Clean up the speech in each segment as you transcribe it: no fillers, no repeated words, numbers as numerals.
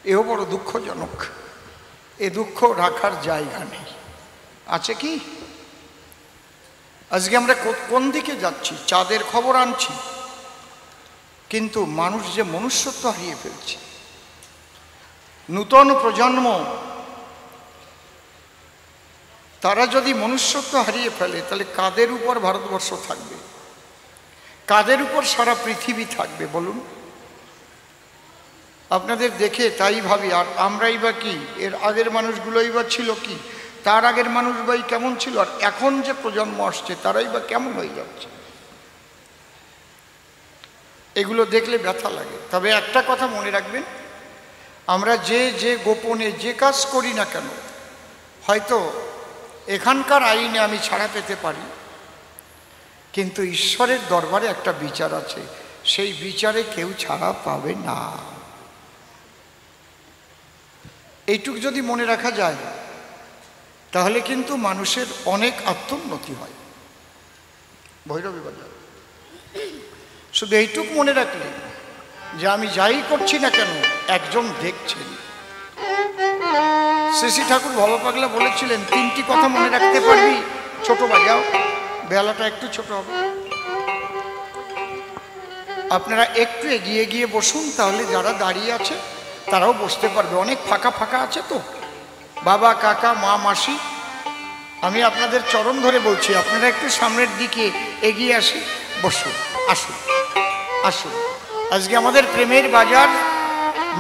এও বড় দুঃখজনক। এ দুঃখ রাখার জায়গা নেই। আছে কি? আজকে আমরা কোন দিকে যাচ্ছি? চাঁদের খবর আনছি, কিন্তু মানুষ যে মনুষ্যত্ব হারিয়ে ফেলছে। নূতন প্রজন্ম তারা যদি মনুষ্যত্ব হারিয়ে ফেলে, তাহলে কাদের উপর ভারতবর্ষ থাকবে? কাদের উপর সারা পৃথিবী থাকবে বলুন? আপনাদের দেখে তাই ভাবি, আর আমরাই বা কি? এর আগের মানুষগুলোই বা ছিল কি? তার আগের মানুষ বাই কেমন ছিল? আর এখন যে প্রজন্ম আসছে তারাই বা কেমন হয়ে যাচ্ছে? এগুলো দেখলে ব্যথা লাগে। তবে একটা কথা মনে রাখবেন, আমরা যে গোপনে যে কাজ করি না কেন, হয়তো এখানকার আইনে আমি ছাড়া পেতে পারি, কিন্তু ঈশ্বরের দরবারে একটা বিচার আছে, সেই বিচারে কেউ ছাড়া পাবে না। এইটুক যদি মনে রাখা যায়, তাহলে কিন্তু মানুষের অনেক আত্মোন্নতি হয়। ভৈরবী বাজার শুধু এইটুক মনে রাখলে যে আমি যাই করছি না কেন একজন দেখছেন। শ্রী শ্রী ঠাকুর ভবপাগলা বলেছিলেন, 3টি কথা মনে রাখতে পারবি। ছোট বাজাও, বেলাটা একটু ছোট হবে। আপনারা একটু এগিয়ে গিয়ে বসুন, তাহলে যারা দাঁড়িয়ে আছে তারাও বসতে পারবে। অনেক ফাঁকা ফাঁকা আছে তো, বাবা, কাকা, মা, মাসি, আমি আপনাদের চরণ ধরে বলছি, আপনারা একটু সামনের দিকে এগিয়ে আসি, বসুন, আসুন আসুন। আজকে আমাদের প্রেমের বাজার,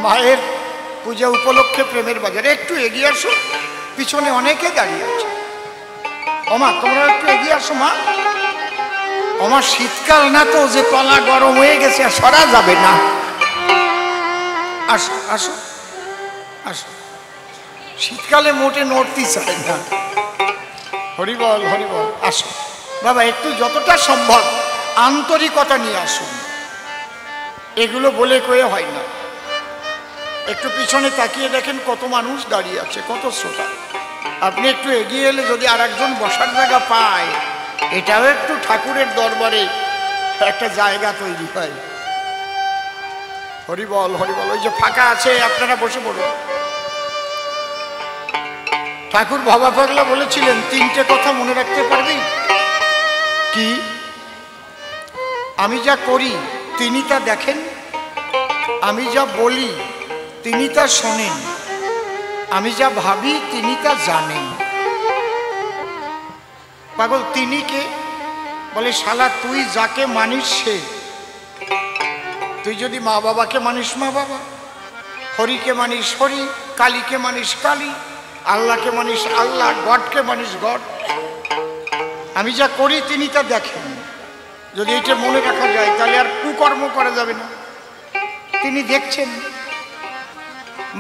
মায়ের পূজা উপলক্ষে প্রেমের বাজারে একটু এগিয়ে আসুন। পিছনে অনেকে দাঁড়িয়ে আছে। ওমা, তোমরা একটু এগিয়ে আসো মা। ওমা, শীতকাল না তো যে তলা গরম হয়ে গেছে, সরা যাবে না। আসো আসো আসো। শীতকালে মোটে নড়তে চায় না। হরিবল হরিবল। আসো বাবা, একটু যতটা সম্ভব আন্তরিকতা নিয়ে আসুন। এগুলো বলে কয়ে হয় না। একটু পিছনে তাকিয়ে দেখেন কত মানুষ দাঁড়িয়ে আছে, কত শ্রোতা। আপনি একটু এগিয়ে এলে যদি আর একজন বসার জায়গা পায়, এটাও একটু ঠাকুরের দরবারে একটা জায়গা তৈরি হয়। হরিবল হরিবল। ওই যে ফাঁকা আছে, আপনারা বসে পড়ুন। ঠাকুর ভবপাগলা বলেছিলেন, 3টে কথা মনে রাখতে পারবি। কি? আমি যা করি তিনি তা দেখেন, আমি যা বলি তিনি তা শোনেন, আমি যা ভাবি তিনি তা জানেন। পাগল, তিনি কে? বলে, শালা তুই যাকে মানিস সে। তুই যদি মা বাবাকে মানিস মা বাবা, হরিকে মানিস হরি, কালীকে মানিস কালী, আল্লাহকে মানিস আল্লাহ, গডকে মানিস গড। আমি যা করি তিনি তা দেখেন। যদি এটা মনে রাখা যায়, তাহলে আর কুকর্ম করা যাবে না। তিনি দেখছেন।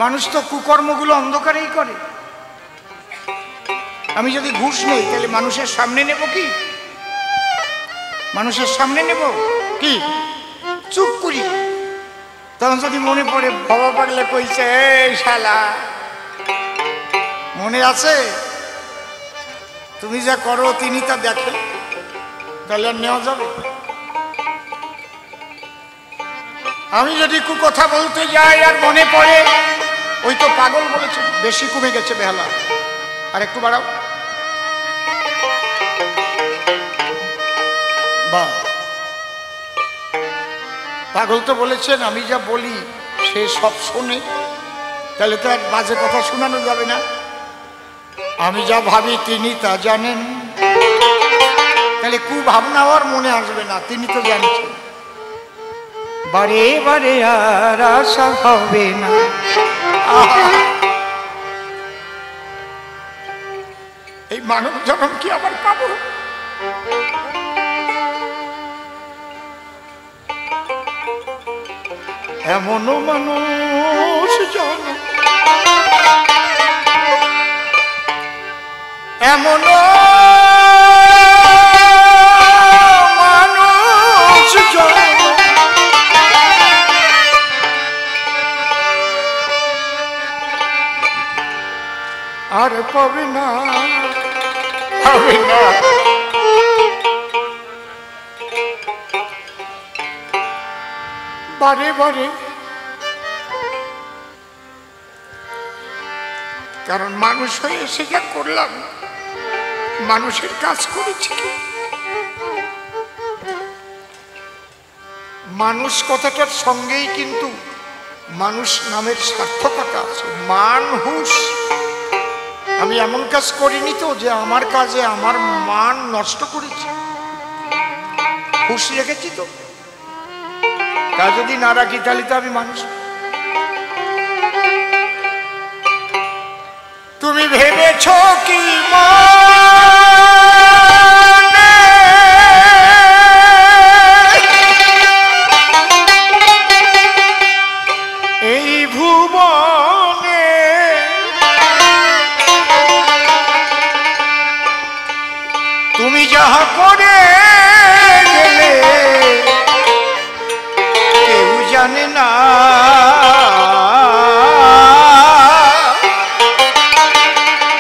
মানুষ তো কুকর্মগুলো অন্ধকারেই করে। আমি যদি ঘুষ নেই, তাহলে মানুষের সামনে নেব কি? মানুষের সামনে নেব কি? চুপ করি। তখন যদি মনে পড়ে ভবপাগলা কইছে, এই শালা, মনে আছে তুমি যা করো তিনি তা দেখেন, তাহলে আর নেওয়া যাবে। আমি যদি কুকথা বলতে যাই আর মনে পড়ে, ওই তো পাগল বলেছে, বেশি কমে গেছে বেহালা, আর একটু বাড়াও। বা পাগল তো বলেছেন, আমি যা বলি সে সব শোনে, তাহলে তো আর বাজে কথা শোনানো যাবে না। আমি যা ভাবি তিনি তা জানেন, তাহলে কুভাবনাও আর মনে আসবে না, তিনি তো জানছেন। বারে বারে আর আশা হবে না। এই মানব জন্ম কি আবার পাবো? এমনও মানুষ জন্ম, এমনও মানুষ জন্ম, আর পাবে না, পাবে না। বারে বারে কারণ মানুষ হয়ে এসে যা করলাম, মানুষের কাজ করেছি। মানুষ কথাটার সঙ্গেই কিন্তু মানুষ নামের সার্থকতা আছে। মানহুস, আমি এমন কাজ করিনি তো যে আমার কাজে আমার মান নষ্ট করেছি, হুঁশ রেখেছি তো। তা যদি না রাখি তাহলে তো আমি মানুষ। তুমি ভেবেছ কি এই ভুবনে তুমি যাহা করে গেলে কেউ জানে না।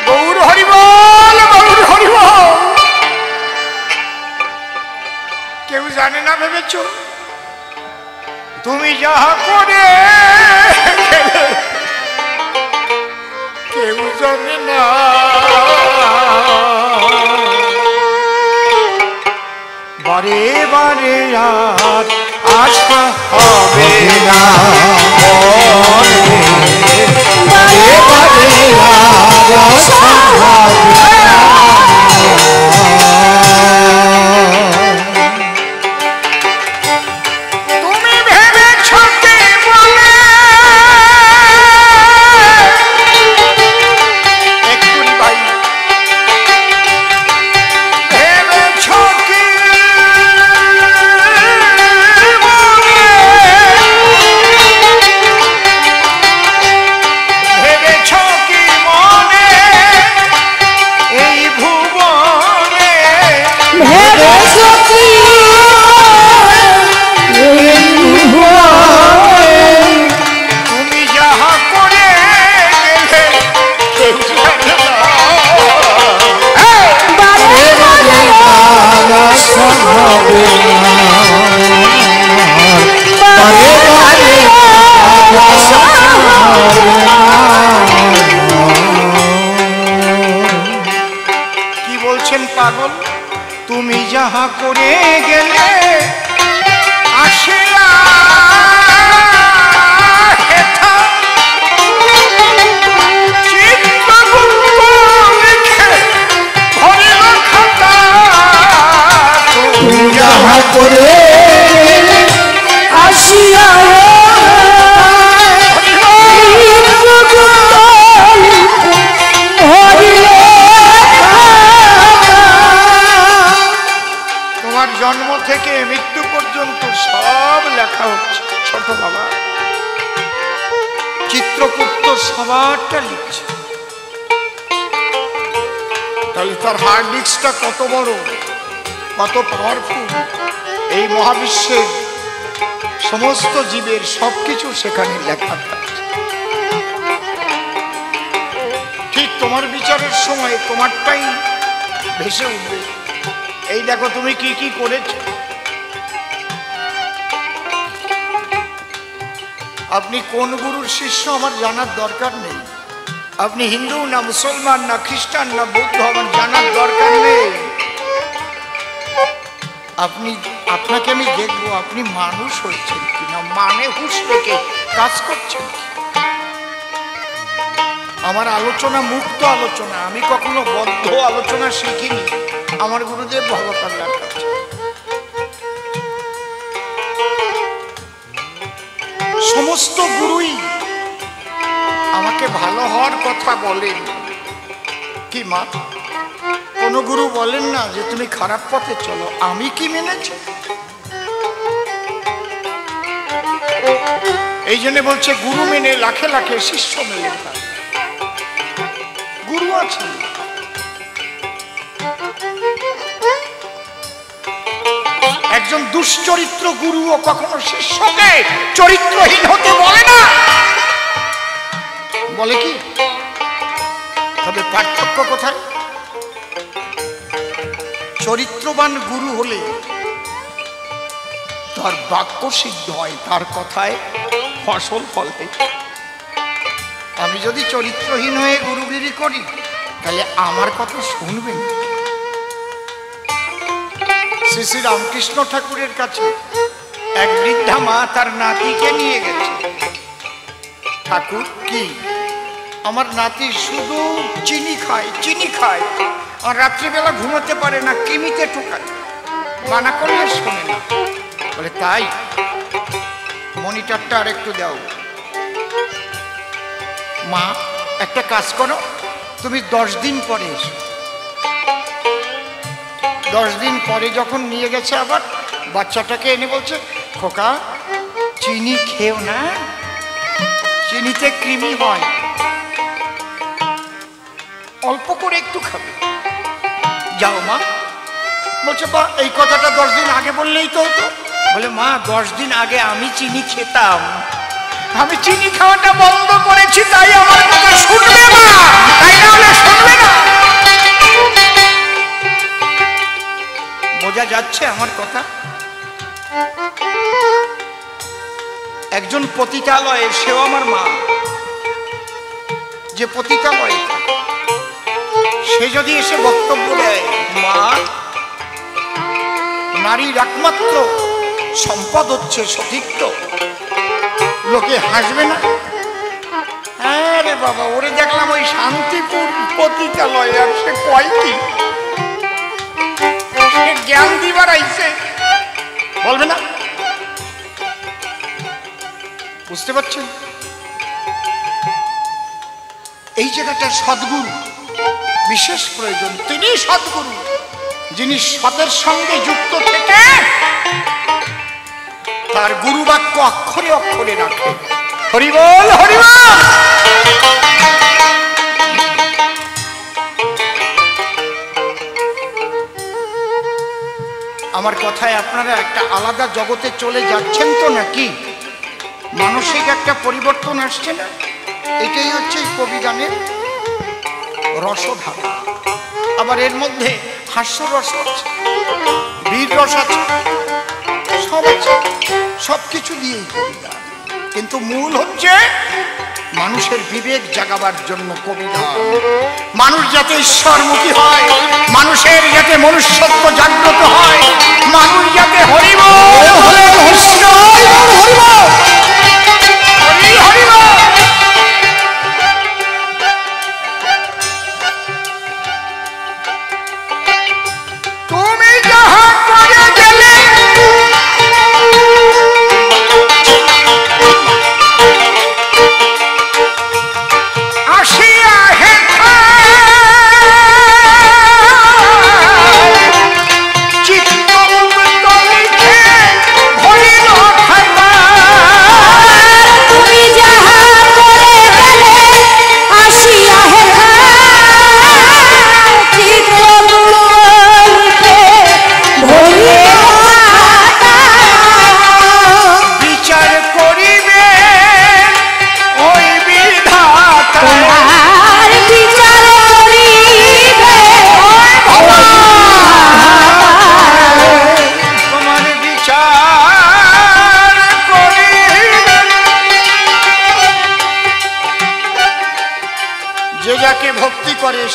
গৌর হরিবল, গৌর হরিবল। কেউ জানে না ভেবেছ? তুমি যাহা করে গেলে কেউ জানে না। বারে বারে আর আশা হবে না, বারে বারে আর আশা হবে না। তুমি ভেবেছ কি বলে এক্ষুনি ভাই, ভেবেছ কি ভেবেছ কি মনে এই ভুবনে, ভেবেছ কি তুমি যাহা করে গেলে কেউ জানে না। বারে বারে আশা হবে না, বারে বারে আশা হবে না। কি বলছেন পাগল? তুমি যাহা করে গেলে আসিয়া হেথা চিত্রগুপ্ত লিখে ভরিল খাতা। তুমি যাহা করে আসিয়া তোমার জন্ম থেকে মৃত্যু পর্যন্ত সব লেখা হচ্ছে। ছোট বাবা চিত্রগুপ্ত সবারটা লিখছে। তাহলে তার হার্ড ডিস্কটা কত বড়, কত পাওয়ারফুল। এই মহাবিশ্বের সমস্ত জীবের সবকিছু সেখানে লেখা থাকে। ঠিক তোমার বিচারের সময় তোমারটাই ভেসে উঠবে। এই দেখো তুমি কি কি করেছ। আপনি কোন গুরুর শিষ্য আমার জানার দরকার নেই। আপনি হিন্দু না মুসলমান না খ্রিস্টান না বৌদ্ধ আমার জানার দরকার নেই। আপনাকে আমি দেখবো আপনি মানুষ হচ্ছেন কিনা, মানে হুঁশ রেখে কাজ করছেন। আমার আলোচনা মুক্ত আলোচনা, আমি কখনো বদ্ধ আলোচনা শিখিনি আমার গুরুদেব ভগবানের কাছে। সমস্ত গুরুই আমাকে ভালো হওয়ার কথা বলেন। কি মা, কোন গুরু বলেন না যে তুমি খারাপ পথে চলো। আমি কি মেনেছি? এই জন্য বলছে গুরু মেনে লাখে লাখে শিষ্য মেলে। গুরু আছে, একজন দুশ্চরিত্র গুরুও কখনো শিষ্যকে চরিত্রহীন হতে বলে না। বলে কি? তবে পার্থক্য কোথায়? চরিত্রবান গুরু হলে তার বাক্য সিদ্ধ হয়, তার কথায় ফসল ফলে। আমি যদি চরিত্রহীন হয়ে গুরুগিরি করি তাহলে আমার কথা শুনবেন। শ্রী শ্রী রামকৃষ্ণ ঠাকুরের কাছে এক বৃদ্ধা মা তার নাতিকে নিয়ে গেছে। ঠাকুর, কি? আমার নাতি শুধু চিনি খায়, চিনি খায়, আর রাত্রিবেলা ঘুমাতে পারে না, কিমিতে ঠোকায়, মানা করলে শোনে না। বলে তাই? মনিটরটা আর একটু দাও। মা, একটা কাজ করো, তুমি 10 দিন পরে এসো। 10 দিন পরে যখন নিয়ে গেছে, আবার বাচ্চাটাকে এনে বলছে, খোকা চিনি খেও না, চিনিতে কৃমি হয়, অল্প করে একটু খাবে, যাও মা। বলছে বা এই কথাটা 10 দিন আগে বললেই তো হতো। বলে মা, 10 দিন আগে আমি চিনি খেতাম, আমি চিনি খাওয়াটা বন্ধ করেছি, তাই আমার কথা শুনবে না, তাই না হলে শুনবে না। বোঝা যাচ্ছে আমার কথা? একজন পতিতালয়ে, সেও আমার মা, যে পতিতালয়ে সে যদি এসে বক্তব্য দেয়, মা নারীর একমাত্র সম্পদ হচ্ছে সতীত্ব, লোকে হাসবে না? আরে বাবা, ওরে দেখলাম ওই শান্তিপুর পতিতালয়ে, আর সে কয় কি, সে জ্ঞান দিবার আইছে, বলবে না? বুঝতে পারছেন? এই জায়গাটা সদ্গুরু বিশেষ প্রয়োজন। তিনি সদ্গুরু, যিনি সতের সঙ্গে যুক্ত থেকে তার গুরু বাক্য অক্ষরে অক্ষরে রাখে। হরি বল, হরি বল। আমার কথায় আপনারা একটা আলাদা জগতে চলে যাচ্ছেন তো নাকি? মানসিক একটা পরিবর্তন আসছে না? এটাই হচ্ছে কবিগানের রসধারা। আবার এর মধ্যে হাস্যরস আছে, বীর রস আছে, সব আছে, সবকিছু দিয়েই কবিগান। কিন্তু মূল হচ্ছে মানুষের বিবেক জাগাবার জন্য কবিগান। মানুষ যাতে ঈশ্বরমুখী হয়, মানুষের যাতে মনুষ্যত্ব জাগ্রত হয়, মানুষ যাতে হরিবল হরে কৃষ্ণ হরিবল হরি হরিবল। তুমি যাহা করে গেলে আসিয়া হে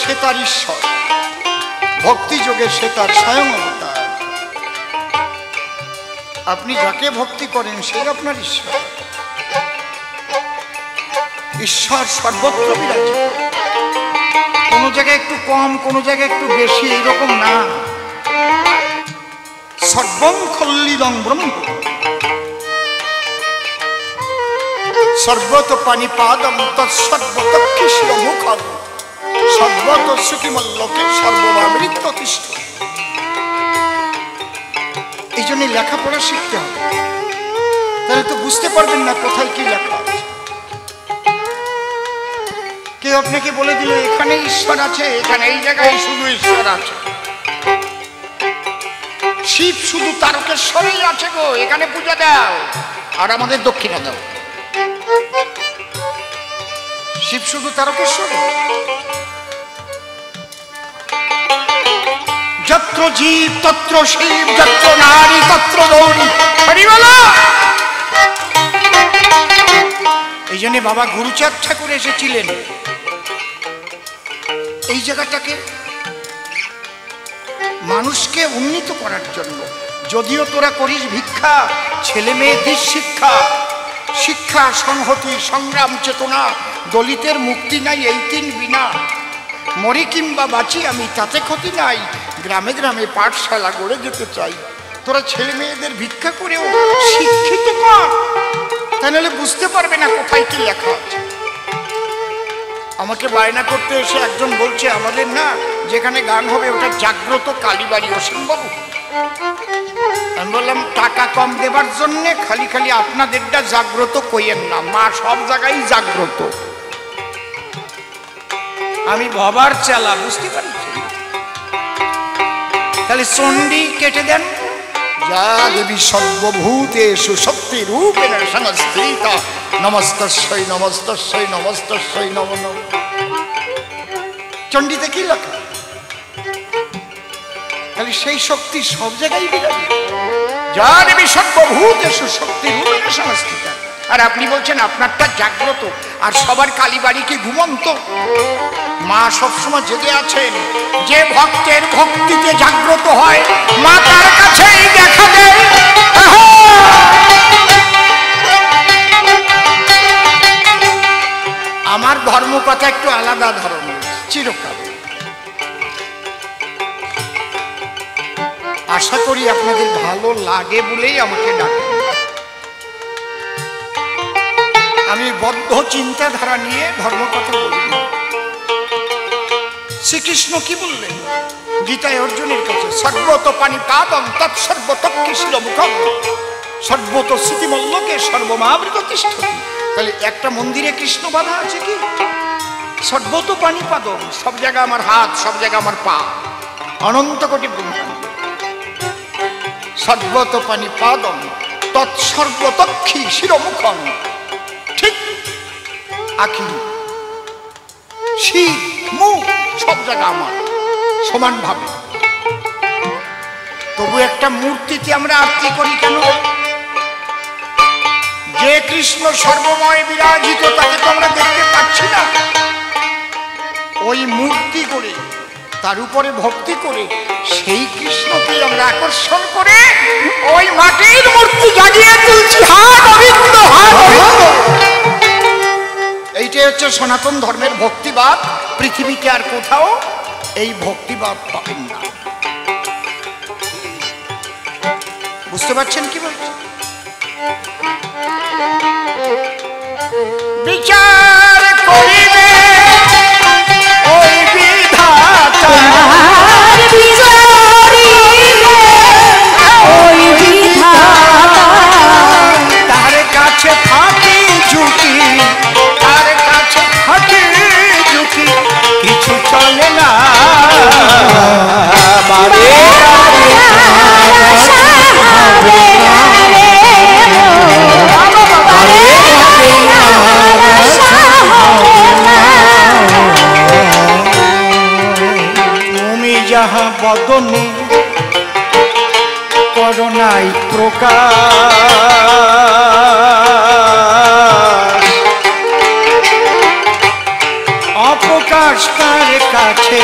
সে তার ঈশ্বর, ভক্তি যোগে সে তার স্বয়ং অবতার। আপনি যাকে ভক্তি করেন সেই আপনার ঈশ্বর। ঈশ্বর সর্বত্র বিরাজিত, কোনো জায়গায় একটু কম, কোনো জায়গায় একটু বেশি, এইরকম না। সর্বং খল্লিদং ব্রহ্ম সর্বত পানিপাদম তৎসর্বত কৃষ্ণ মুখম সর্বত সুখিমল্লকে সর্বমৃত তিষ্ঠ। এই জন্য লেখাপড়া শিখতে হবে, তাহলে তো বুঝতে পারবেন না কোথায় কি লেখা আছে। কেউ আপনাকে বলে দিল এখানে ঈশ্বর আছে, এখানে এই জায়গায় শুধু ঈশ্বর আছে, শিব শুধু তারকেশ্বরেই আছে গো, এখানে পূজা দাও আর আমাদের দক্ষিণা দাও। শিব শুধু তারকেশ্বরে? যত্র জীব তত্র শিব, যত্র নারী তত্র গৌরী। হরি বল। এই জন্য বাবা গুরুচাঁদ ঠাকুর এসেছিলেন এই জায়গাটাকে মানুষকে উন্নীত করার জন্য। যদিও তোরা করিস ভিক্ষা, ছেলে মেয়েদের শিক্ষা, শিক্ষা সংহতি সংগ্রাম চেতনা, দলিতের মুক্তি নাই এই তিন বিনা, মরি কিংবা বাঁচি আমি তাতে ক্ষতি নাই, গ্রামে গ্রামে পাঠশালা গড়ে যেতে চাই। তোরা ছেলে মেয়েদের ভিক্ষা করেও শিক্ষিত কর, তা নাহলে বুঝতে পারবে না কোথায় কি লেখা আছে। আমাকে বায়না করতে এসে একজন বলছে আমাদের না যেখানে গান হবে ওটা জাগ্রত কালীবাড়ি, অসীমবাবু। আমি বললাম টাকা কম দেবার জন্যে খালি খালি আপনাদেরটা জাগ্রত কইয়েন না, মা সব জায়গায় জাগ্রত। আমি ভবার চালা, বুঝতে পারছি। তাহলে চণ্ডী কেটে দেন, যা দেবী সর্বভূতেষু শক্তি রূপেণ সংস্থিতা নমস্তস্যৈ নমস্তস্যৈ নমস্তস্যৈ নমো নমঃ। চণ্ডীতে কি লেখা? তাহলে সেই শক্তি সব জায়গায় বিরাজে, যা দেবী সর্বভূতেষু শক্তি রূপেণ সংস্থিতা। আর আপনি বলছেন আপনারটা জাগ্রত আর সবার কালীবাড়ি কি ঘুমন্ত? মা সবসময় জেগে আছেন। যে ভক্তের ভক্তিতে জাগ্রত হয় মা তার কাছেই দেখা দেয়। আমার ধর্ম কথা একটু আলাদা ধরনের, চিরকাল। আশা করি আপনাদের ভালো লাগে বলেই আমাকে ডাকেন। আমি বদ্ধ চিন্তাধারা নিয়ে ধর্ম কথা বলি। শ্রীকৃষ্ণ কি বললেন গীতায় অর্জুনের কাছে? সর্বত পাণিপাদম তৎসর্বতক্ষিশিল মুখম সর্বত স্মৃতিমল্লকে সর্বমাবৃত তিষ্ঠতি। তাহলে একটা মন্দিরে কৃষ্ণ বাধা আছে কি? সর্বত পাণিপাদম, সব জায়গা আমার হাত, সব জায়গা আমার পা, অনন্ত কোটি ব্রহ্মাণ্ড। সর্বত পাণিপাদম তৎসর্বতক্ষি শিরমুখম, ঠিক আখি শির মুখ সব জায়গা আমার সমান ভাবে। তবু একটা মূর্তিতে আমরা আরতি করি কেন? যে কৃষ্ণ সর্বময় বিরাজিত তাকে তো আমরা দেখতে পাচ্ছি না। ওই মূর্তি করে তার উপরে ভক্তি করে সেই কৃষ্ণকে আমরা আকর্ষণ করে ওই মাটির মূর্তি জাগিয়ে তুলছি। এইটাই হচ্ছে সনাতন ধর্মের ভক্তিবাদ। পৃথিবীতে আর কোথাও এই ভক্তিবাদ পাবেন না। বুঝতে পারছেন কি বলছি? বিচার করিবে ওই বিধাতা, তার কাছে ফাঁকি ঝুঁকি, তার কাছে ফাঁকি ঝুঁকি কিছু চলে না। তুমি যাহা বদনে করোনাই প্রকাশ, অপ্রকাশ তার কাছে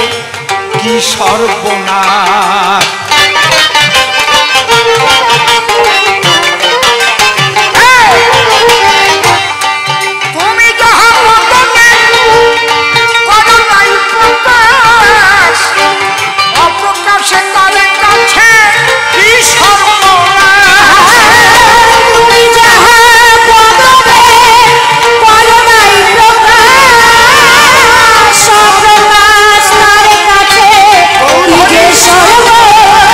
কি সর্বনাশ। তুমি যাহা বদনে করোনাই প্রকাশ, অপ্রকাশে তার কাছে কি সর্বনাশ। তুমি যাহা বদনে করোনাই প্রকাশ, অপ্রকাশ তার কাছে কি যে সর্বনাশ।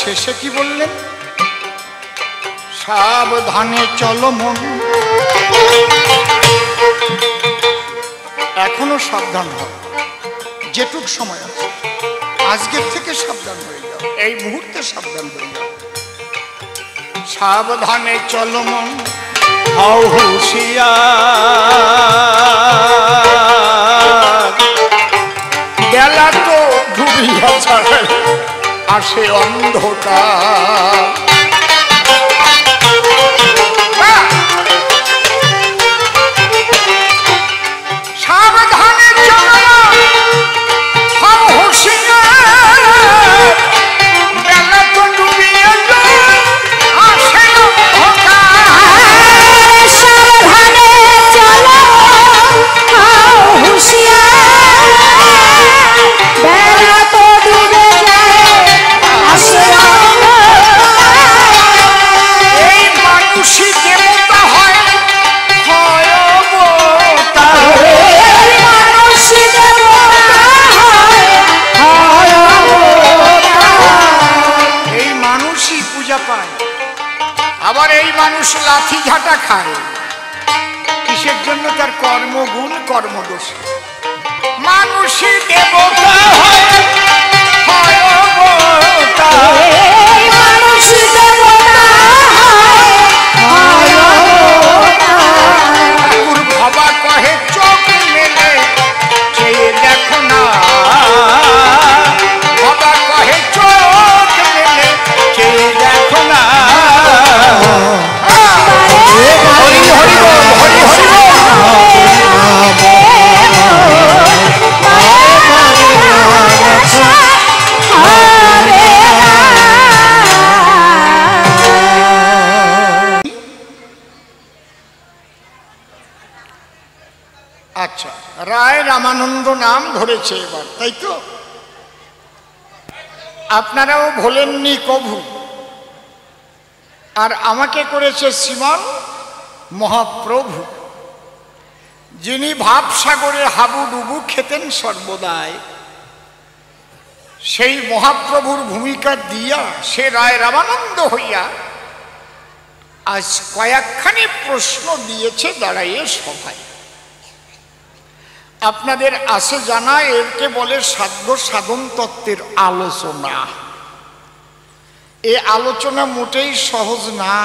শেষে কি বললেন? সাবধানে চলো মন। এখনো সাবধান হও, যেটুক সময় আছে আজকের থেকে সাবধান হয়ে যাও, এই মুহূর্তে সাবধান হয়ে যাও। সাবধানে চলো মন, হও হুঁশিয়ার। বেলা তো ডুবিয়া যায়, আসে অন্ধকার। সাবধানে চলো হও হুঁশিয়ার, বেলা তো ডুবিয়া যায়, আসে অন্ধকার। সাবধানে চলো হও হুঁশিয়ার, বেলা তো ডুবে যায়, আসে অন্ধকার। এই মানুষই দেবতা হয়, হয় অবতার। এই মানুষ দেবতা হয় অবতার। এই মানুষই পূজা পায়, আবার এই মানুষ লাঠি ঝাঁটা খায়। কিসের জন্য? তার কর্মগুণ কর্মদোষ। মানুষই দেবতা হয়, হয় অবতার। এই মানুষ দেবতা হয় অবতার। ঠাকুর ভবা কহে চোখ মেলে চেয়ে দেখো না, ভবা কহে চোখ মেলে চেয়ে দেখো না। হরি হরি বল, হরি হরি বল। আচ্ছা, রায় রামানন্দ নাম ধরেছে এবার, তাই তো? আপনারাও ভোলেননি কভু, আর আমাকে করেছে শ্রীমান মহাপ্রভু, যিনি ভাবসাগরে হাবুডুবু খেতেন সর্বদাই। সেই মহাপ্রভুর ভূমিকা দিয়া সে রায় রামানন্দ হইয়া আজ কয়েকখানি প্রশ্ন দিয়েছে দাঁড়াইয়ে সভায়। আপনাদের আছে জানা, এরকে বলে সাধ্য সাধন তত্ত্বের আলোচনা। এ আলোচনা মোটেই সহজ না,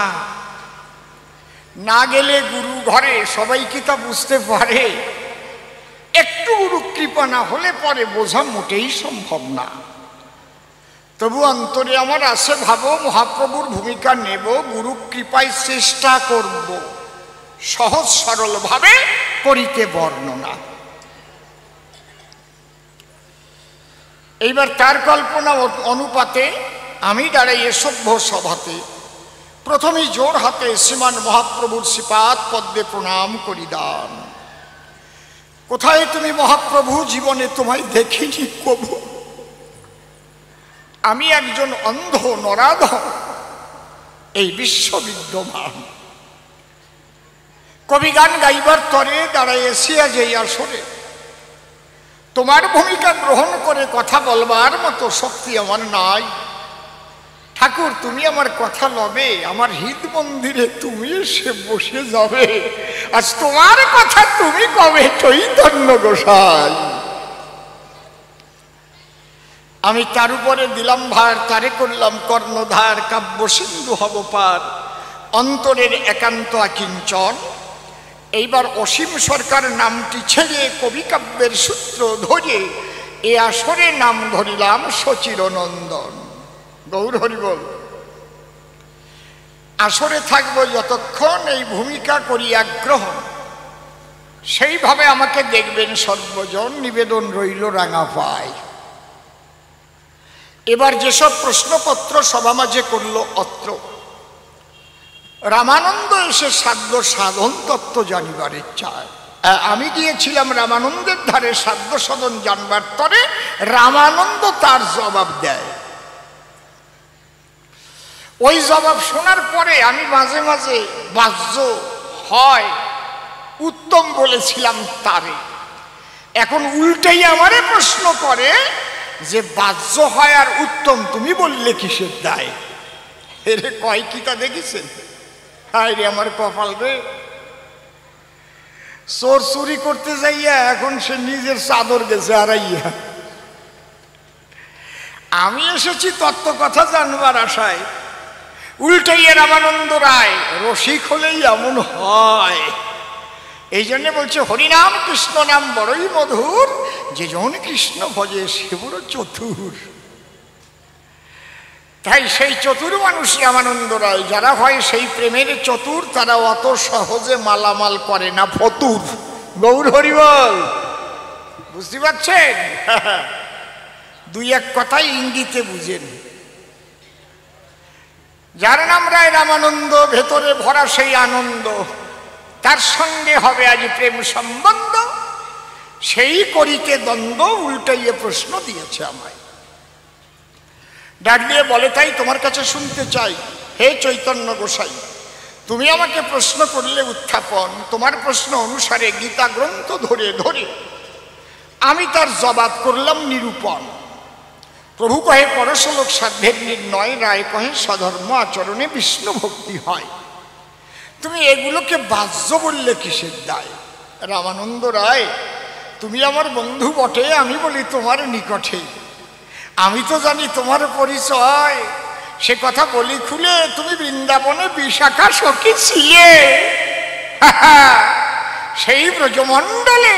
না গেলে গুরু ঘরে সবাই কি তা বুঝতে পারে? একটু গুরু কৃপা না হলে পরে বোঝা মোটেই সম্ভব না। তবু অন্তরে আমার আছে ভাবো, মহাপ্রভুর ভূমিকা নেব, গুরু কৃপায় চেষ্টা করব সহজ সরল ভাবে করিতে বর্ণনা। এইবার তার কল্পনা অনুপাতে আমি দাঁড়াইয়ে সভ্য সভাতে প্রথমেই জোর হাতে শ্রীমান মহাপ্রভুর শ্রীপাদ পদ্মে প্রণাম করি দান। কোথায় তুমি মহাপ্রভু? জীবনে তোমায় দেখিনি কবু। আমি একজন অন্ধ নরাধম, এই বিশ্ব বিদ্যমান। কবিগান গাইবার তরে দাঁড়াইয়েছি আজ এই আসরে। তোমার ভূমিকা গ্রহণ করে কথা বলবার মতো শক্তি আমার নাই। ঠাকুর, তুমি আমার কথা লবে, আমার হৃদ মন্দিরে তুমি এসে বসে যাবে। আজ তোমার কথা তুমি কবে চৈতন্য গোসাই। আমি তার উপরে দিলাম ভার, তারে করলাম কর্ণধার। কাব্য সিন্ধু হব পার, অন্তরের একান্ত আকিঞ্চন। এইবার অসীম সরকার নামটি ছেড়ে কবি কাব্যের সূত্র ধরে এ আসরে নাম ধরিলাম সচিরনন্দন। গৌর হরি বল। আসরে থাকবো যতক্ষণ এই ভূমিকা করি আগ্রহণ, সেইভাবে আমাকে দেখবেন সর্বজন। নিবেদন রইল রাঙা পায়। এবার যেসব প্রশ্নপত্র সভা মাঝে করল অত্র, রামানন্দ এসে সাধ্য সাধন তত্ত্ব জানিবার ইচ্ছায় আমি গিয়েছিলাম রামানন্দের ধারে সাধ্য সাধন জানবার তরে। রামানন্দ তার জবাব দেয়। ওই জবাব শোনার পরে আমি মাঝে মাঝে বাহ্য হয় উত্তম বলেছিলাম তারে। এখন উল্টেই আমারে প্রশ্ন করে যে বাহ্য হয় আর উত্তম তুমি বললে কিসের দায়? এরে কয় কি তা দেখেছেন? হায় রে আমার কপাল রে, চোর চুরি করতে যাইয়া এখন সে নিজের চাদর গেছে হারাইয়া। আমি এসেছি তত্ত্ব কথা জানবার আশায়, উল্টাইয়া রামানন্দ রায় রসিক হলেই এমন হয়। এই জন্য বলছে হরিনাম কৃষ্ণ নাম বড়ই মধুর, যে জন কৃষ্ণ ভজে সে বড় চতুর। তাই সেই চতুর মানুষ রামানন্দ রায়, যারা হয় সেই প্রেমের চতুর, তারা অত সহজে মালামাল করে না ফতুর। গৌর হরি বল। বুঝতে পারছেন? দুই এক কথাই ইঙ্গিতে বুঝেন। যার নাম রায় রামানন্দ, ভেতরে ভরা সেই আনন্দ, তার সঙ্গে হবে আজ প্রেম সম্বন্ধ, সেই করিতে দ্বন্দ্ব, উল্টাইয়ে প্রশ্ন দিয়েছে আমায়। ডাক দিয়ে বলে, তাই তোমার কাছে শুনতে চাই হে চৈতন্য গোসাই, তুমি আমাকে প্রশ্ন করলে উত্থাপন, তোমার প্রশ্ন অনুসারে গীতা গ্রন্থ ধরে ধরে আমি তার জবাব করলাম নিরূপণ। প্রভু কহে পরশলোক সাধ্যের নির্ণয়, রায় কহে স্বধর্ম আচরণে বিষ্ণু ভক্তি হয়। তুমি এগুলোকে বাহ্য বললে কিসের দায়? রামানন্দ রায়, তুমি আমার বন্ধু বটে, আমি বলি তোমার নিকটে। আমি তো জানি তোমার পরিচয়, সে কথা বলি খুলে, তুমি বৃন্দাবনে বিশাখা সখী ছিলে। সেই ব্রজমণ্ডলে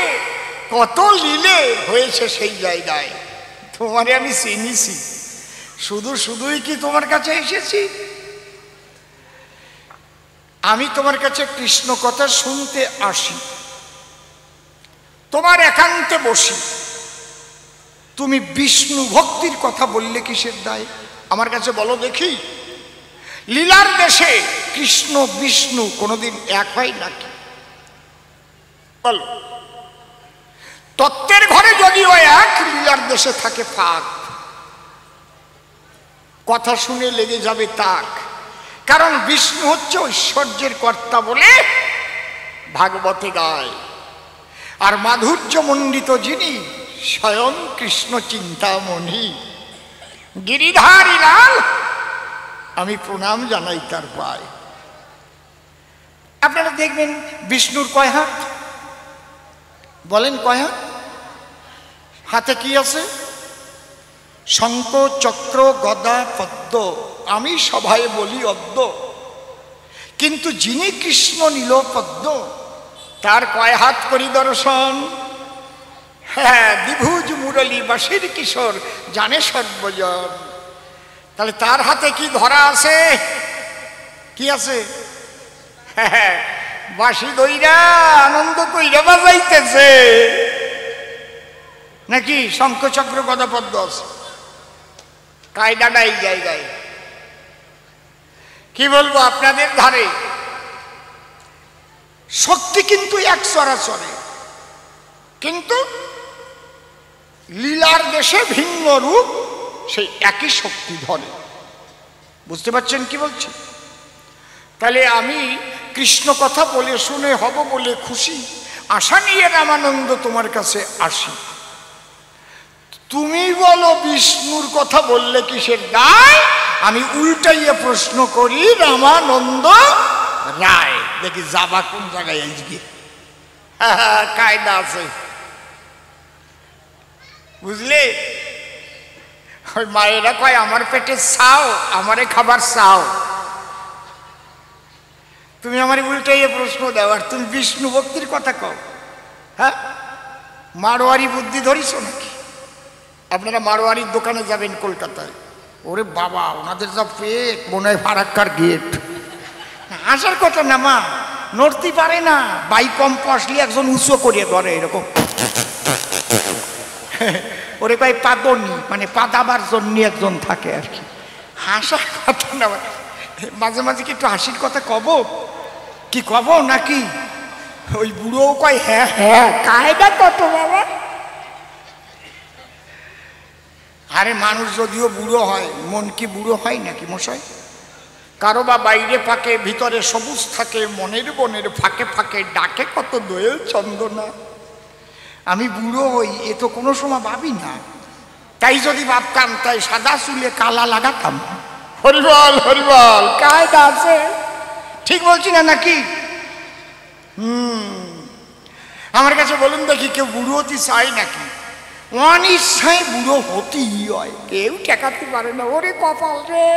কত লীলে হয়েছে সেই জায়গায়, তোমারে আমি চিনিছি। শুধু শুধুই কি তোমার কাছে এসেছি? আমি তোমার কাছে কৃষ্ণ কথা শুনতে আসি, তোমার একান্তে বসি। তুমি বিষ্ণু ভক্তির কথা বললে কিসের দায়? আমার কাছে বলো দেখি, লীলার দেশে কৃষ্ণ বিষ্ণু কোনোদিন এক হয় নাকি? বলো। তত্ত্বের ঘরে যদিও এক, লীলার দেশে থাকে ফাঁক। কথা শুনে লেগে যাবে তাক, কারণ বিষ্ণু হচ্ছে ঐশ্বর্যের কর্তা বলে ভাগবতে গায়, আর মাধুর্য মণ্ডিত যিনি স্বয়ং কৃষ্ণ চিন্তামণি গিরিধারী লাল, আমি প্রণাম জানাই তার পায়। আপনারা দেখবেন বিষ্ণুর কয় হাত? বলেন কয় হাত? হাতে কি আছে? শঙ্খ চক্র গদা পদ্ম, আমি সভায় বলি অদ্য, কিন্তু যিনি কৃষ্ণ নীল পদ্ম, তার কয় হাত করি দর্শন? হ্যাঁ, দ্বিভুজ মুরলী বাঁশির কিশোর জানে সর্বজন। তাহলে তার হাতে কি ধরা আছে? কি আছে? হ্যাঁ, বাঁশি দইরা আনন্দ কইরা বাজাইতেছে নাকি? শঙ্খচক্র গদা পদ্ম আছে, কায়দাটা এই জায়গায়। কি বলবো আপনাদের ধারে শক্তি কিন্তু এক চরাচরে, কিন্তু লীলার দেশে ভিন্ন রূপ, সেই একই শক্তি ধরে। বুঝতে পারছেন কি বলছি? তাহলে আমি কৃষ্ণ কথা বলে শুনে হব বলে খুশি, আশা নিয়ে রামানন্দ তোমার কাছে আসি। তুমি বলো বিষ্ণুর কথা বললে কিসের দায়? আমি উল্টাইয়ে প্রশ্ন করি রামানন্দ রায়, দেখি যাবা কোন জায়গায় আজকে। কায়দা আছে, বুঝলে? ওই মায়েরা কয় আমার পেটে চাও, আমারে খাবার চাও। তুমি আমার উল্টাইয়ে প্রশ্ন দাও, আর তুমি বিষ্ণু ভক্তির কথা কও। হ্যাঁ, মারোয়ারি বুদ্ধি ধরিস নাকি? আপনারা মারোয়ারির দোকানে যাবেন কলকাতায়, ওরে বাবা, ওনাদের যা পেট, মনে হয় ফারাক্কার গেট। আসার কথা না মা, নড়তে পারে না, বাইকম্প আসলে একজন উঁচু করিয়ে ধরে এরকম। ওরে কয় পাদনি, মানে পাদাবার জন্য একজন থাকে আর কি। হাসার কথা না, মাঝে মাঝে কি একটু হাসির কথা কব? কি কব নাকি? ওই বুড়োও কয় হ্যাঁ হ্যাঁ, কায়দা কত বাবা। আরে মানুষ যদিও বুড়ো হয়, মন কি বুড়ো হয় নাকি মশাই? কারো বা বাইরে ফাঁকে, ভিতরে সবুজ থাকে, মনের বনের ফাঁকে ফাঁকে ডাকে কত দোয়েল চন্দনা। আমি বুড়ো হই এ তো কোনো সময় ভাবি না, তাই যদি ভাবতাম তাই সাদা চুলে কালা লাগাতাম। হরিবল হরিবল, কায়দা আছে। ঠিক বলছি না নাকি? আমার কাছে বলুন দেখি, কেউ বুড়ো হতে চায় নাকি? অনিচ্ছায় বুড়ো হতেই হয়, কেউ ঠেকাতে পারে না। ওরে কপাল রে,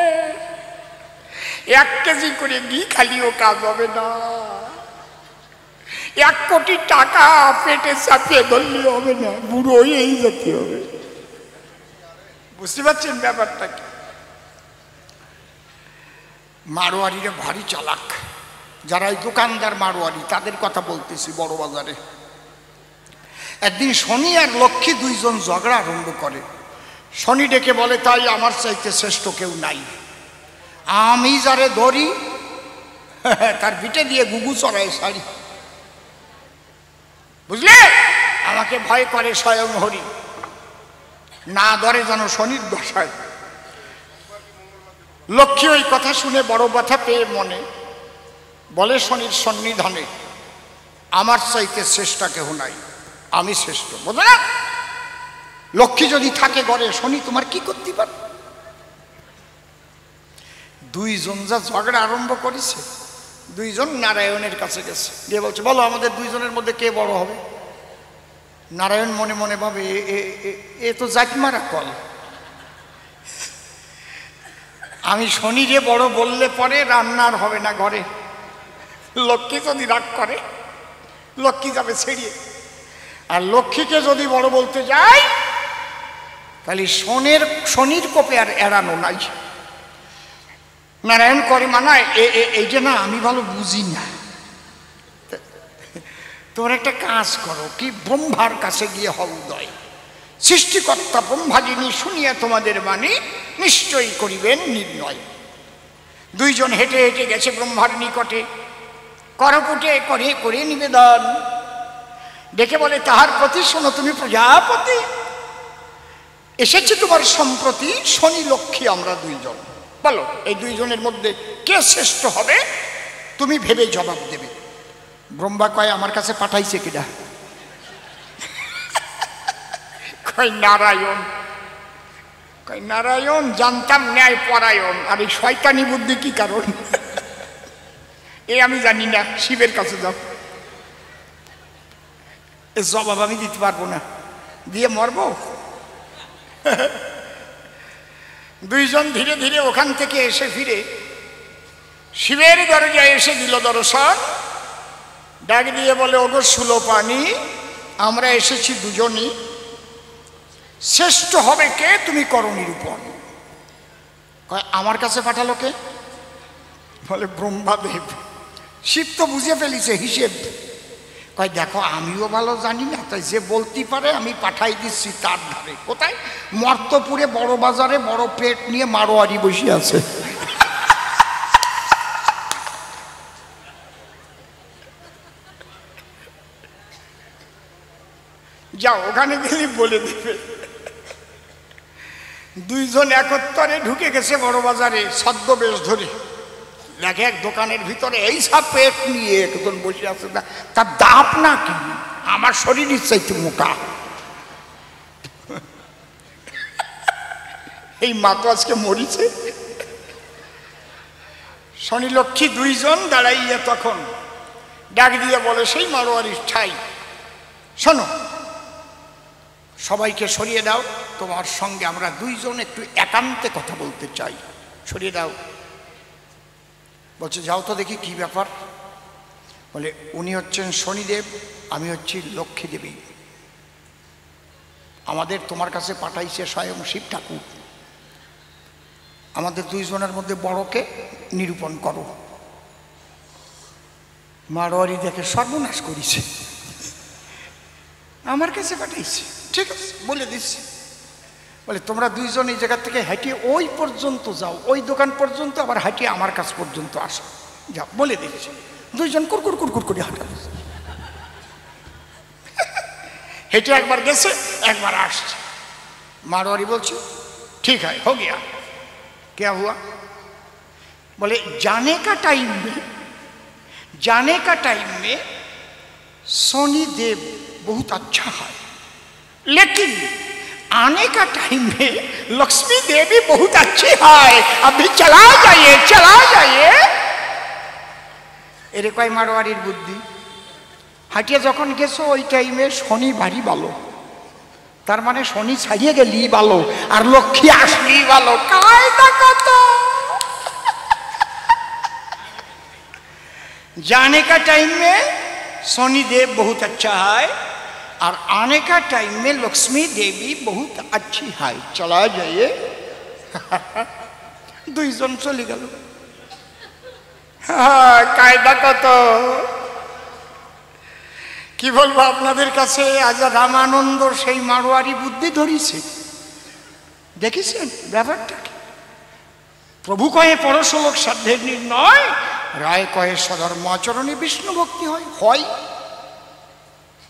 1 কেজি করে ঘি খালিও কাজ হবে না, 1 কোটি টাকা পেটে চাপিয়ে ধরলে হবে না, বুড়ো হয়েই যেতে হবে। বুঝতে পারছেন ব্যাপারটা কি? মারোয়ারিরা ভারী চালাক, যারা এই দোকানদার মারোয়ারি তাদের কথা বলতেছি। বড় বাজারে একদিন শনি আর লক্ষ্মী দুইজন ঝগড়া আরম্ভ করে। শনি ডেকে বলে, তাই আমার চাইতে শ্রেষ্ঠ কেউ নাই, আমি যারে ধরি তার পিঠে দিয়ে গুগু চড়ায় শাড়ি, বুঝলে? আমাকে ভয় করে স্বয়ং হরি, না ধরে যেন শনির দশায়। লক্ষ্মী ওই কথা শুনে বড় ব্যথা পেয়ে মনে বলে, শনির সন্নিধানে আমার চাইতে শ্রেষ্ঠ কেহ নাই, আমি শ্রেষ্ঠ। বুঝলে না? লক্ষ্মী যদি থাকে ঘরে, শনি তোমার কি করতে পারে? দুইজন যা ঝগড়া আরম্ভ করেছে, দুইজন নারায়ণের কাছে গেছে, গিয়ে বলছে, বলো আমাদের দুইজনের মধ্যে কে বড় হবে? নারায়ণ মনে মনে ভাবে, এ তো জাতমারা কল, আমি শনিরে বড় বললে পরে রান্নার হবে না ঘরে। লক্ষ্মী যদি রাগ করে, লক্ষ্মী যাবে ছেড়িয়ে, আর লক্ষ্মীকে যদি বড় বলতে যাই, তাহলে শনির কোপে আর এড়ানো নাই। নারায়ণ করে মানায়, এইটা না আমি ভালো বুঝি না, তোমরা একটা কাজ করো, কি ব্রহ্মার কাছে গিয়ে হও উদয়, সৃষ্টিকর্তা ব্রহ্মা যিনি শুনিয়া তোমাদের বাণী নিশ্চয়ই করিবেন নির্ণয়। দুইজন হেঁটে হেঁটে গেছে ব্রহ্মার নিকটে, করপুটে করে করে নিবেদন। ডেকে বলে, তাহার প্রতি শোনো তুমি প্রজাপতি, এসেছে তোমার সম্প্রতি শনি লক্ষ্মী আমরা দুইজন, বলো এই দুইজনের মধ্যে কে শ্রেষ্ঠ হবে, তুমি ভেবে জবাব দেবে। ব্রহ্মা কয়, আমার কাছে পাঠাইছে কিনা? কয় নারায়ণ। কয় নারায়ণ জানতাম ন্যায় পরায়ণ, আর এই শয়তানি বুদ্ধি কি কারণ? এ আমি জানি না, শিবের কাছে যাও। এ জবাব আমি দিতে পারবো না, দিয়ে মরবো। দুইজন ধীরে ধীরে ওখান থেকে এসে ফিরে শিবের দরজায় এসে দিল দর্শন। ডাক দিয়ে বলে, ওগো সুলো পানি, আমরা এসেছি দুজনই, শ্রেষ্ঠ হবে কে তুমি করো নিরূপণ। কয়, আমার কাছে পাঠালো কে? বলে, ব্রহ্মাদেব। শিব তো বুঝে ফেলিছে হিসেব। কয়, দেখো আমিও ভালো জানি না, তাই যে বলতে পারে আমি পাঠাই দিচ্ছি তার ধারে। কোথায়? মর্তপুরে বড় বাজারে বড় পেট নিয়ে মারোয়ারি বসে আছে। যাও ওখানে গেলে বলে দেবে। দুইজন একত্তরে ঢুকে গেছে বড় বাজারে ছদ্মবেশ ধরে। দেখে এক দোকানের ভিতরে এই সব পেট নিয়ে একজন বসে আছে, তার দাপ না কি আমার শরীরের চাইতে মোটা। এই মা তো আজকে মরিছে। শনি লক্ষ্মী দুইজন দাঁড়াইয়া তখন ডাক দিয়ে বলে, সেই মারোয়ারির ঠাই, শোনো সবাইকে সরিয়ে দাও, তোমার সঙ্গে আমরা দুইজন একটু একান্তে কথা বলতে চাই, সরিয়ে দাও। বলছে, যাও তো দেখি কি ব্যাপার। বলে, উনি হচ্ছেন শনিদেব, আমি হচ্ছি লক্ষ্মী দেবী, আমাদের তোমার কাছে পাঠাইছে স্বয়ং শিব ঠাকুর, আমাদের দুইজনের মধ্যে বড়কে নিরূপণ করো। মারোয়ারি দেখে সর্বনাশ করেছে, আমার কাছে পাঠাইছে, ঠিক আছে বলে দিচ্ছি। বলে, তোমরা দুইজন এই জায়গা থেকে হাঁটিয়ে ওই পর্যন্ত যাও, ওই দোকান পর্যন্ত, আবার হাঁটিয়ে আমার কাছ পর্যন্ত আসো, যাও বলে দিচ্ছি। দুইজন কুরকুর কুরকুর করে হাঁটা, হেঁটে একবার গেছে একবার আসছে। मारवाड़ी बोलছি ठीक है हो गया। क्या हुआ? बोले जाने का टाइम में शनि देव बहुत अच्छा है, लेकिन आने का टाइम में लक्ष्मी देवी बहुत अच्छी है, अभी चला जाइए। এরে কয় মারোয়ারির বুদ্ধি। হাটিয়ে যখন গেছো ওই টাইমে শনি ভারী ভালো, তার মানে শনি ছাড়িয়ে গেলি ভালো, আর লক্ষ্মী আসলি ভালো। কায়দা কত। जाने का टाइम में शनि देव बहुत अच्छा है और आने का टाइम में लक्ष्मी देवी बहुत अच्छी है, चला जाइए। दुईजन चले गल। कायदा कत কি বলবো আপনাদের কাছে। আজ রামানন্দ সেই মারোয়ারি বুদ্ধি ধরিছে, দেখেছেন ব্যাপারটা কি? প্রভু কয়ে পরশলোক সাধ্যের নির্ণয়, রায় কয়ে সধর্ম আচরণে বিষ্ণু ভক্তি হয়। হয়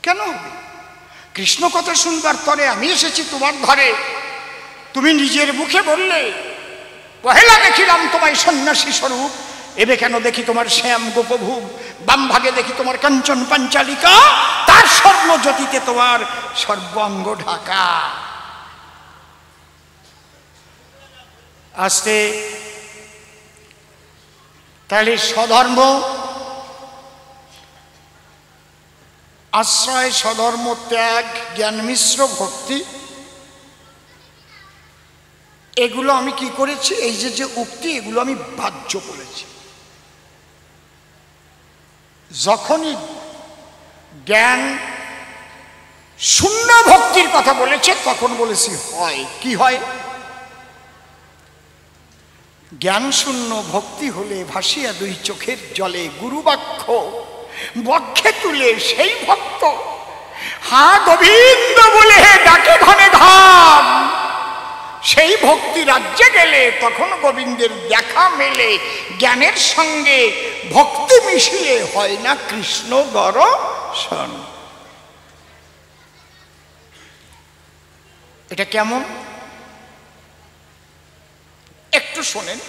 কেন হবে? কৃষ্ণ কথা শুনবার তরে আমি এসেছি তোমার ঘরে, তুমি নিজের মুখে বললে পহেলা দেখিলাম তোমায় সন্ন্যাসী স্বরূপ, এবে কেন দেখি তোমার শ্যাম গোপভূপ, বাম ভাগে দেখি তোমার কাঞ্চন পাঞ্চালিকা, তার স্বর্ণ জ্যোতিতে তোমার সর্বাঙ্গ ঢাকা। আস্তে তাহলে স্বধর্ম আশ্রয়, স্বধর্ম ত্যাগ, জ্ঞান মিশ্র ভক্তি, এগুলো আমি কি করেছি? এই যে উক্তি, এগুলো আমি বাহ্য বলেছি। যখনই জ্ঞান শূন্য ভক্তির কথা বলেছে তখন বলেছি হয়। কি হয়? জ্ঞান শূন্য ভক্তি হলে ভাসিয়া দুই চোখের জলে গুরুবাক্য বক্ষে তুলে সেই ভক্ত হা গোবিন্দ বলে ডাকে ঘনে ঘন, সেই ভক্তি রাজ্যে গেলে তখন গোবিন্দের দেখা মেলে, জ্ঞানের সঙ্গে ভক্তি মিশিয়ে হয় না কৃষ্ণ দর্শন। এটা কেমন একটু শোনেন।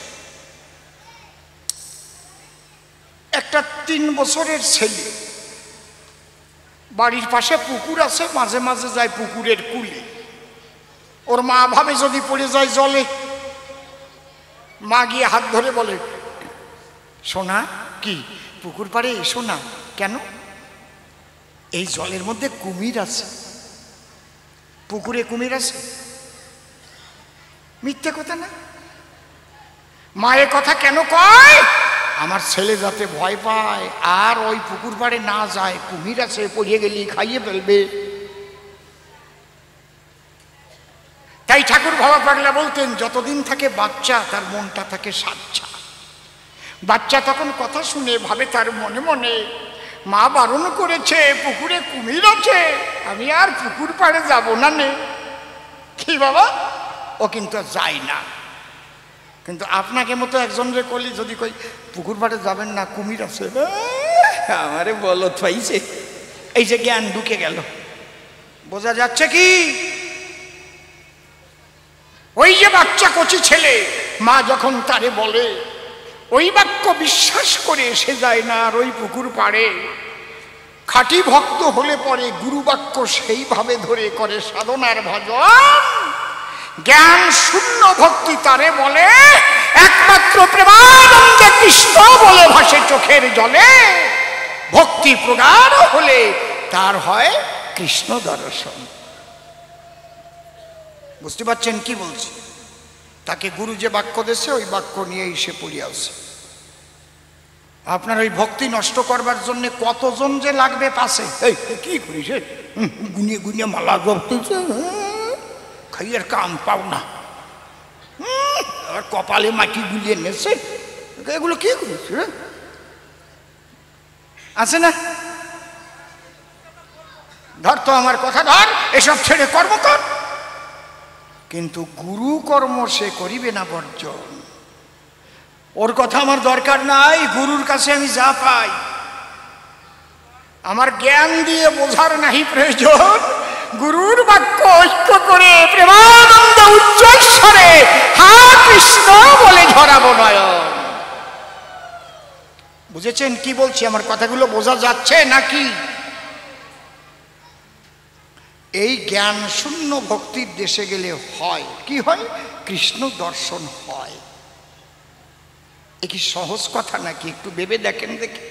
একটা 3 বছরের ছেলে, বাড়ির পাশে পুকুর আছে, মাঝে মাঝে যায় পুকুরের কূলে। ওর মা ভাবে যদি পড়ে যায় জলে, মা গিয়ে হাত ধরে বলে, সোনা কি পুকুর পাড়ে এসো না। কেন? এই জলের মধ্যে কুমির আছে। পুকুরে কুমির আছে? মিথ্যে কথা না? মায়ের কথা কেন কয়? আমার ছেলে যাতে ভয় পায় আর ওই পুকুর পাড়ে না যায়, কুমির আছে, পড়িয়ে গেলি খাইয়ে ফেলবে। তাই ঠাকুর বাবা পাগলা বলতেন, যতদিন থাকে বাচ্চা তার মনটা থাকে সাচ্চা। বাচ্চা তখন কথা শুনে ভাবে তার মনে মনে, মা বারণ করেছে পুকুরে কুমির আছে, আমি আর পুকুর পাড়ে যাব না নে। কি বাবা? ও কিন্তু যায় না। কিন্তু আপনাকে মতো একজনের কলি যদি কই পুকুর পাড়ে যাবেন না, কুমির আছে, আমারে বলো পাইছে। এই যে জ্ঞান ঢুকে গেল। বোঝা যাচ্ছে কি? ওই যে বাচ্চা কচি ছেলে, মা যখন তারে বলে, ওই বাক্য বিশ্বাস করে সে যায় না আর ওই পুকুর পাড়ে। খাঁটি ভক্ত হলে পরে গুরু বাক্য সেইভাবে ধরে করে সাধনার ভজন। জ্ঞান শূন্য ভক্তি তারে বলে, একমাত্র প্রেমানন্দে কৃষ্ণ বলে ভাসে চোখের জলে। ভক্তি প্রগাঢ় হলে তার হয় কৃষ্ণ দর্শন। বুঝতে পারছেন কি বলছি? তাকে গুরু যে বাক্য দিয়েছে ওই বাক্য নিয়েই সে পড়িয়া আছে। আপনার ওই ভক্তি নষ্ট করবার জন্য কতজন যে লাগবে পাশে। এই কি করিস? গুনিয়ে গুনিয়ে মালা জপতেছে, খাইয়ের কাম পাও না, আর কপালে মাটি গুলিয়ে নেছে, এগুলো কি করিস? আছে না? ধর তো আমার কথা ধর, এসব ছেড়ে কর্ম কর। কিন্তু গুরু কর্ম সে করিবে না বর্জন। ওর কথা আমার দরকার নাই। গুরুর কাছে আমি যা পাই আমার জ্ঞান দিয়ে বোঝার নাহি প্রয়োজন। গুরুর বাক্য ঐক্য করে প্রেমানন্দ উচ্চস্বরে হা কৃষ্ণ বলে ঝরাবো নয়ন। বুঝেছেন কি বলছি? আমার কথাগুলো বোঝা যাচ্ছে নাকি? এই জ্ঞান শূন্য ভক্তির দেশে গেলে হয় কি হয়? কৃষ্ণ দর্শন হয়। এ কি সহজ কথা নাকি? একটু ভেবে দেখেন দেখি।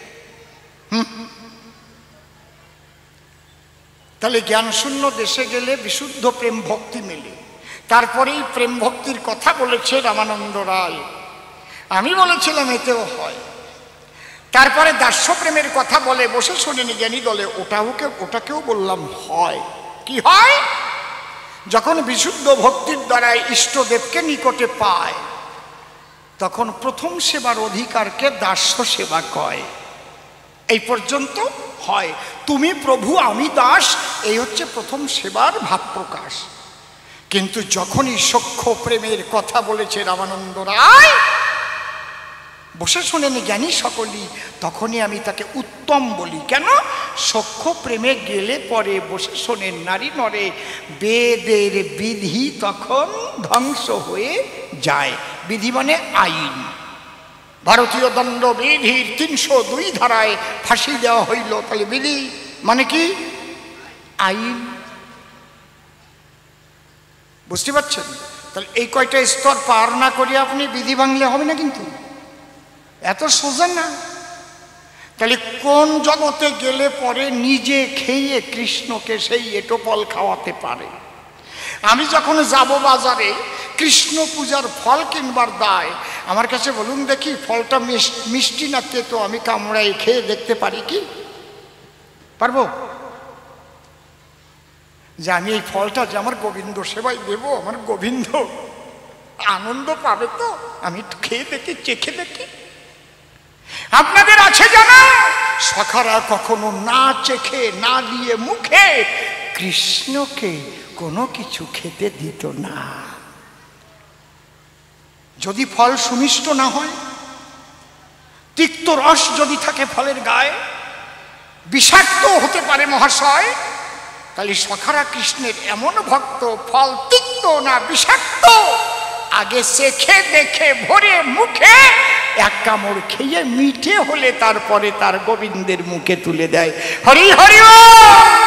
তাহলে জ্ঞান শূন্য দেশে গেলে বিশুদ্ধ প্রেম ভক্তি মেলে। তারপরেই প্রেম ভক্তির কথা বলেছে রামানন্দ রায়, আমি বলেছিলাম এতেও হয়। তারপরে দাস্য প্রেমের কথা বলে, বসে শোনেনি জ্ঞানী দলে, ওটাকেও বললাম হয়। কি হয়? যখন বিশুদ্ধ ভক্তির দ্বারা ইষ্টদেবকে নিকটে পায়, তখন প্রথম সেবার অধিকারকে দাস্য সেবা কয়। এই পর্যন্ত হয়। তুমি প্রভু আমি দাস, এই হচ্ছে প্রথম সেবার ভাব প্রকাশ। কিন্তু যখনই সখ্য প্রেমের কথা বলেছে রামানন্দ রায়, বসে শোনেন জ্ঞানী সকলই, তখনই আমি তাকে উত্তম বলি। কেন? সখ্য প্রেমে গেলে পরে, বসে শোনেন নারী নরে, বেদের বিধি তখন ধ্বংস হয়ে যায়। বিধি মানে আইন। ভারতীয় দণ্ড বিধির ৩০২ ধারায় ফাঁসি দেওয়া হইল। তাহলে বিধি মানে কি? আইন। বুঝতে পারছেন? তাহলে এই কয়টা স্তর পার না করে আপনি বিধি ভাঙলে হবে না, কিন্তু এত সোজা না। তাহলে কোন জগতে গেলে পরে নিজে খেয়ে কৃষ্ণকে সেই এটো ফল খাওয়াতে পারে? আমি যখন যাব বাজারে কৃষ্ণ পূজার ফল কিনবার দায়, আমার কাছে বলুন দেখি ফলটা মিষ্টি না তেতো, আমি কামড়াই খেয়ে দেখতে পারি কি? পারবো? যে আমি এই ফলটা যে আমার গোবিন্দ সেবায় দেব, আমার গোবিন্দ আনন্দ পাবে তো, আমি একটু খেয়ে দেখি, চেখে দেখি। আপনাদের আছে জানা, সখারা কখনো না চেখে না দিয়ে মুখে কৃষ্ণকে কোনো কিছু খেতে দিত না। যদি ফল সুমিষ্ট না হয়, তিক্ত রস যদি থাকে ফলের গায়ে, বিষাক্ত হতে পারে মহাশয়, তাহলে সখারা কৃষ্ণের এমন ভক্ত, ফল তিক্ত না বিষাক্ত আগে চেখে দেখে ভরে মুখে এক কামড় খেয়ে মিঠে হলে তারপরে তার গোবিন্দের মুখে তুলে দেয়। হরি হরি বল।